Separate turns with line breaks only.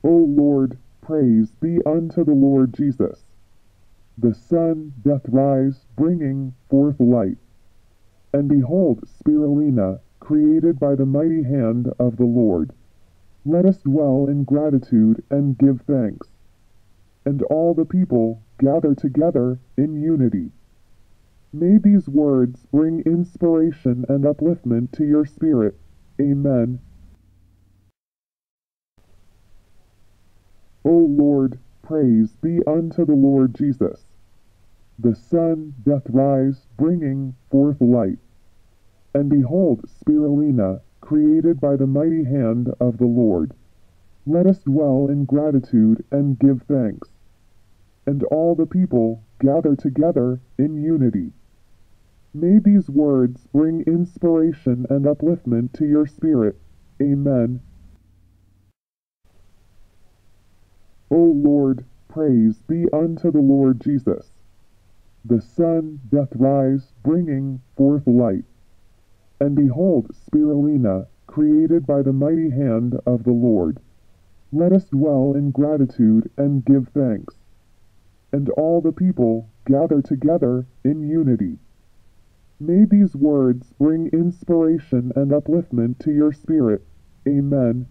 O Lord, praise be unto the Lord Jesus. The sun doth rise, bringing forth light. And behold, spirulina, created by the mighty hand of the Lord. Let us dwell in gratitude and give thanks. And all the people gather together in unity. May these words bring inspiration and upliftment to your spirit. Amen. O Lord, praise be unto the Lord Jesus. The sun doth rise, bringing forth light. And behold, spirulina, created by the mighty hand of the Lord. Let us dwell in gratitude and give thanks. And all the people gather together in unity. May these words bring inspiration and upliftment to your spirit. Amen. O Lord, praise be unto the Lord Jesus. The sun doth rise, bringing forth light. And behold, spirulina, created by the mighty hand of the Lord. Let us dwell in gratitude and give thanks. And all the people gather together in unity. May these words bring inspiration and upliftment to your spirit. Amen.